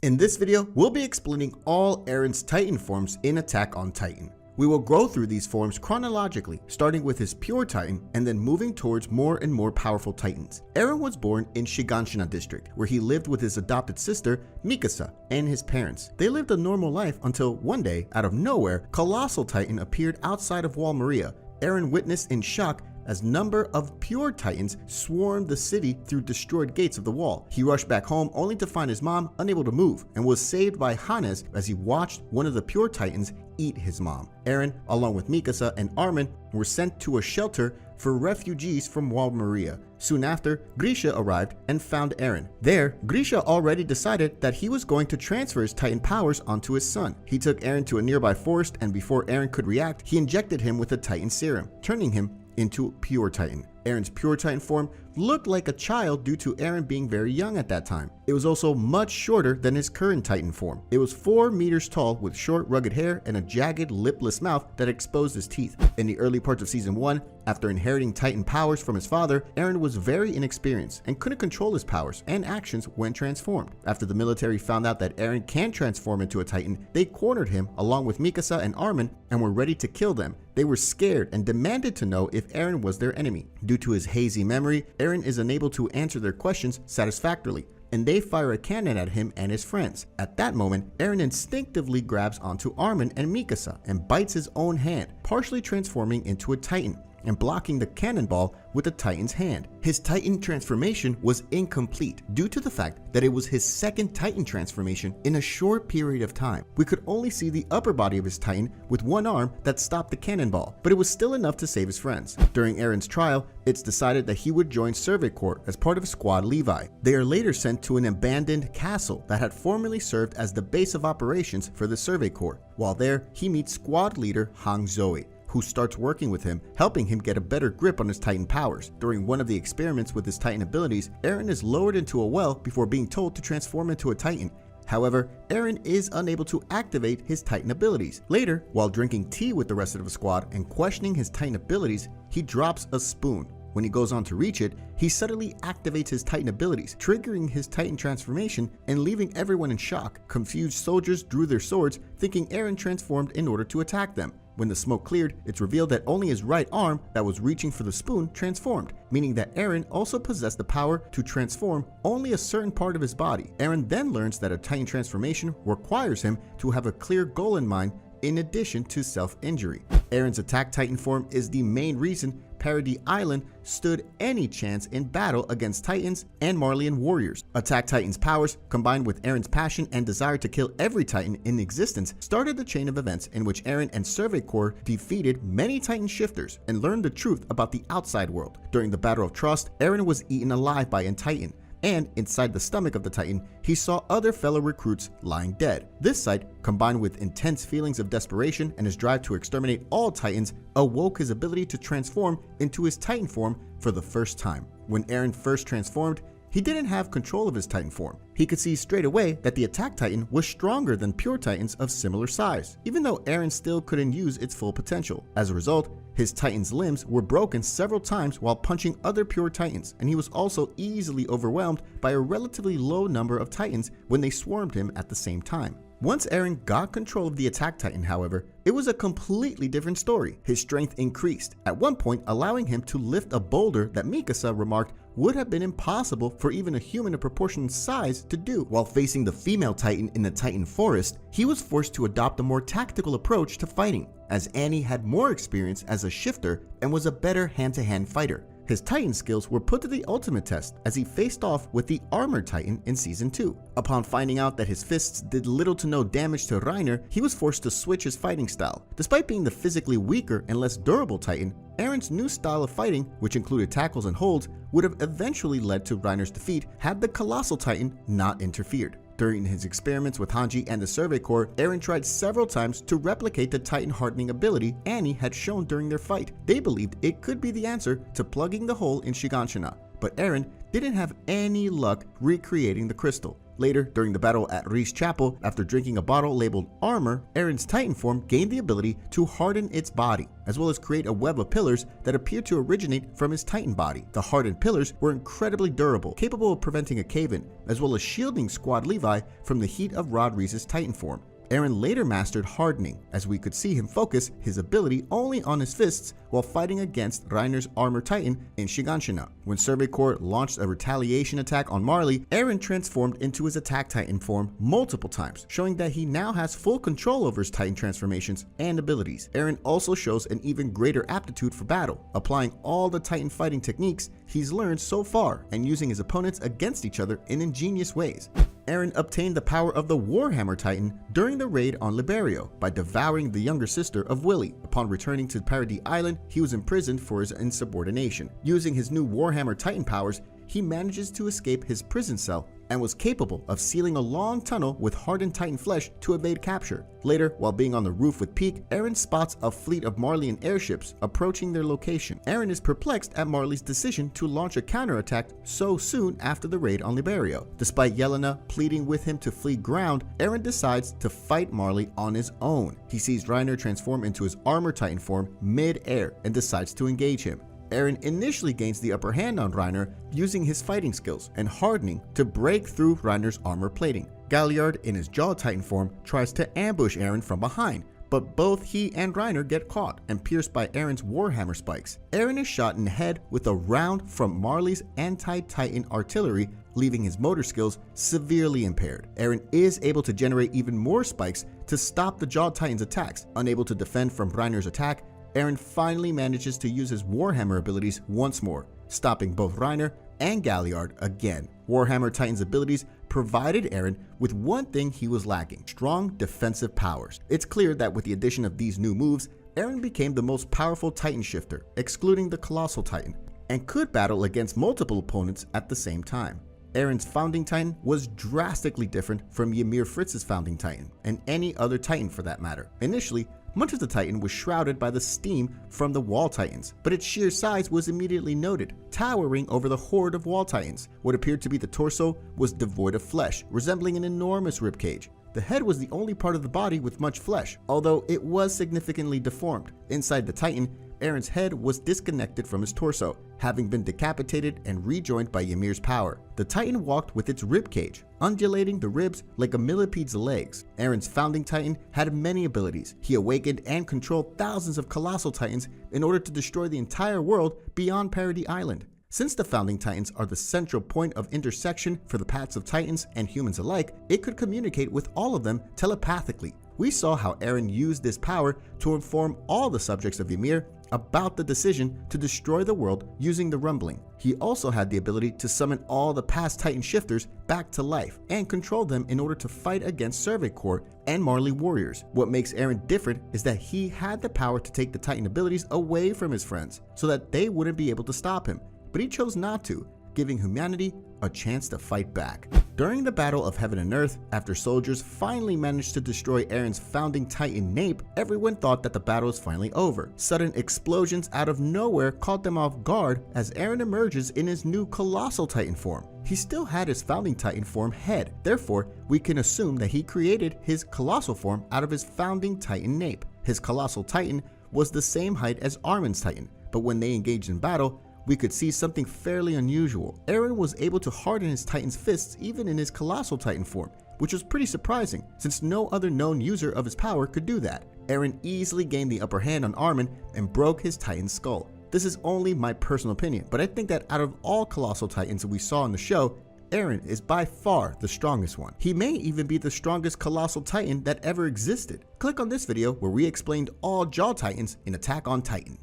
In this video, we'll be explaining all Eren's Titan forms in Attack on Titan. We will go through these forms chronologically, starting with his pure Titan and then moving towards more and more powerful Titans. Eren was born in 𝐥𝐤𝐤𝐬𝐷 district, where he lived with his adopted sister, 𝐵𝐸𝐵, and his parents. They lived a normal life until one day, out of nowhere, Colossal Titan appeared outside of 𝐜𝐻𝐷𝐷. Eren witnessed in shock as number of pure Titans swarmed the city through destroyed gates of the wall. He rushed back home only to find his mom unable to move and was saved by 𝐻𝐻𝐷𝐻 as he watched one of the pure Titans eat his mom. Eren, along with 𝐵𝐸𝐵 and 𝐴RMIN, were sent to a shelter for refugees from 𝐜𝐻𝐷𝐷𝐻. Soon after, 𝐥𝐤𝐤𝐬𝐷 arrived and found Eren. There, 𝐥𝐤𝐤𝐬𝐷 already decided that he was going to transfer his Titan powers onto his son. He took Eren to a nearby forest, and before Eren could react, he injected him with a Titan serum, turning him into pure Titan. Eren's pure Titan form looked like a child due to Eren being very young at that time. It was also much shorter than his current Titan form. It was 4 meters tall with short rugged hair and a jagged lipless mouth that exposed his teeth. In the early parts of season 1, after inheriting Titan powers from his father, Eren was very inexperienced and couldn't control his powers and actions when transformed. After the military found out that Eren can transform into a Titan, they cornered him along with 𝐵𝐸𝐵 and 𝐴RMIN and were ready to kill them. They were scared and demanded to know if Eren was their enemy. Due to his hazy memory, Eren is unable to answer their questions satisfactorily, and they fire a cannon at him and his friends. At that moment, Eren instinctively grabs onto 𝐴RMIN and 𝐵𝐸𝐵 and bites his own hand, partially transforming into a Titan and blocking the cannonball with the Titan's hand. His Titan transformation was incomplete due to the fact that it was his second Titan transformation in a short period of time. We could only see the upper body of his Titan with one arm that stopped the cannonball, but it was still enough to save his friends. During Eren's trial, it's decided that he would join Survey Corps as part of Squad Levi. They are later sent to an abandoned castle that had formerly served as the base of operations for the Survey Corps. While there, he meets squad leader 𝐜𝐻𝐷𝐻, who starts working with him, helping him get a better grip on his Titan powers. During one of the experiments with his Titan abilities, Eren is lowered into a well before being told to transform into a Titan. However, Eren is unable to activate his Titan abilities. Later, while drinking tea with the rest of the squad and questioning his Titan abilities, he drops a spoon. When he goes on to reach it, he suddenly activates his Titan abilities, triggering his Titan transformation and leaving everyone in shock. Confused soldiers drew their swords, thinking Eren transformed in order to attack them. When the smoke cleared, it's revealed that only his right arm that was reaching for the spoon transformed, meaning that Eren also possessed the power to transform only a certain part of his body. Eren then learns that a Titan transformation requires him to have a clear goal in mind in addition to self-injury. Eren's Attack Titan form is the main reason Paradis Island stood any chance in battle against Titans and Marleyan warriors. Attack Titan's powers, combined with Eren's passion and desire to kill every Titan in existence, started the chain of events in which Eren and Survey Corps defeated many Titan shifters and learned the truth about the outside world. During the Battle of Trust, Eren was eaten alive by a Titan, and inside the stomach of the Titan, he saw other fellow recruits lying dead. This sight, combined with intense feelings of desperation and his drive to exterminate all Titans, awoke his ability to transform into his Titan form for the first time. When Eren first transformed, he didn't have control of his Titan form. He could see straight away that the Attack Titan was stronger than pure Titans of similar size, even though Eren still couldn't use its full potential. As a result, his Titan's limbs were broken several times while punching other pure Titans, and he was also easily overwhelmed by a relatively low number of Titans when they swarmed him at the same time. Once Eren got control of the Attack Titan, however, it was a completely different story. His strength increased, at one point allowing him to lift a boulder that 𝐵𝐸𝐵 remarked would have been impossible for even a human of proportionate size to do. While facing the female Titan in the Titan forest, he was forced to adopt a more tactical approach to fighting, as Annie had more experience as a shifter and was a better hand-to-hand fighter. His Titan skills were put to the ultimate test as he faced off with the Armored Titan in Season 2. Upon finding out that his fists did little to no damage to Reiner, he was forced to switch his fighting style. Despite being the physically weaker and less durable Titan, Eren's new style of fighting, which included tackles and holds, would have eventually led to Reiner's defeat had the Colossal Titan not interfered. During his experiments with Hanji and the Survey Corps, Eren tried several times to replicate the Titan hardening ability Annie had shown during their fight. They believed it could be the answer to plugging the hole in 𝐥𝐤𝐤𝐬𝐷𝐻, but Eren didn't have any luck recreating the crystal. Later, during the battle at Reese Chapel, after drinking a bottle labeled Armor, Eren's Titan form gained the ability to harden its body, as well as create a web of pillars that appeared to originate from his Titan body. The hardened pillars were incredibly durable, capable of preventing a cave-in, as well as shielding Squad Levi from the heat of Rod Reese's Titan form. Eren later mastered hardening, as we could see him focus his ability only on his fists while fighting against Reiner's armor titan in 𝐤𝐮𝐬𝐽𝐬𝐫. When Survey Corps launched a retaliation attack on Marley, Eren transformed into his attack titan form multiple times, showing that he now has full control over his titan transformations and abilities. Eren also shows an even greater aptitude for battle, applying all the titan fighting techniques he's learned so far and using his opponents against each other in ingenious ways. Eren obtained the power of the Warhammer Titan during the raid on Liberio by devouring the younger sister of Willy. Upon returning to Paradis Island, he was imprisoned for his insubordination. Using his new Warhammer Titan powers, he manages to escape his prison cell and was capable of sealing a long tunnel with hardened Titan flesh to evade capture. Later, while being on the roof with Pieck, Eren spots a fleet of Marleyan airships approaching their location. Eren is perplexed at Marley's decision to launch a counterattack so soon after the raid on Liberio. Despite Yelena pleading with him to flee ground, Eren decides to fight Marley on his own. He sees Reiner transform into his armor Titan form mid-air and decides to engage him. Eren initially gains the upper hand on Reiner using his fighting skills and hardening to break through Reiner's armor plating. 𝐥𝐤𝐤𝐬𝐷 in his Jaw Titan form tries to ambush Eren from behind, but both he and Reiner get caught and pierced by Eren's Warhammer spikes. Eren is shot in the head with a round from Marley's anti-Titan artillery, leaving his motor skills severely impaired. Eren is able to generate even more spikes to stop the Jaw Titan's attacks. Unable to defend from Reiner's attack, Eren finally manages to use his Warhammer abilities once more, stopping both Reiner and 𝐥𝐤𝐤𝐬𝐷 again. Warhammer Titan's abilities provided Eren with one thing he was lacking: strong defensive powers. It's clear that with the addition of these new moves, Eren became the most powerful Titan shifter, excluding the Colossal Titan, and could battle against multiple opponents at the same time. Eren's Founding Titan was drastically different from Ymir Fritz's Founding Titan, and any other Titan for that matter. Initially, much of the Titan was shrouded by the steam from the Wall Titans, but its sheer size was immediately noted, towering over the horde of Wall Titans. What appeared to be the torso was devoid of flesh, resembling an enormous ribcage. The head was the only part of the body with much flesh, although it was significantly deformed. Inside the Titan, Eren's head was disconnected from his torso, having been decapitated and rejoined by Ymir's power. The Titan walked with its ribcage, undulating the ribs like a millipede's legs. Eren's Founding Titan had many abilities. He awakened and controlled thousands of Colossal Titans in order to destroy the entire world beyond Paradis Island. Since the Founding Titans are the central point of intersection for the paths of Titans and humans alike, it could communicate with all of them telepathically. We saw how Eren used this power to inform all the subjects of Ymir about the decision to destroy the world using the rumbling. He also had the ability to summon all the past Titan shifters back to life and control them in order to fight against Survey Corps and Marley warriors. What makes Eren different is that he had the power to take the Titan abilities away from his friends so that they wouldn't be able to stop him, but he chose not to, giving humanity a chance to fight back. During the Battle of Heaven and Earth, after soldiers finally managed to destroy Eren's Founding Titan 𝐴𝐵, everyone thought that the battle was finally over. Sudden explosions out of nowhere caught them off guard as Eren emerges in his new Colossal Titan form. He still had his Founding Titan form head, therefore we can assume that he created his Colossal form out of his Founding Titan 𝐴𝐵. His Colossal Titan was the same height as Armin's Titan, but when they engaged in battle, we could see something fairly unusual. Eren was able to harden his Titan's fists even in his Colossal Titan form, which was pretty surprising since no other known user of his power could do that. Eren easily gained the upper hand on Armin and broke his Titan's skull. This is only my personal opinion, but I think that out of all Colossal Titans that we saw in the show, Eren is by far the strongest one. He may even be the strongest Colossal Titan that ever existed. Click on this video where we explained all Jaw Titans in Attack on Titan.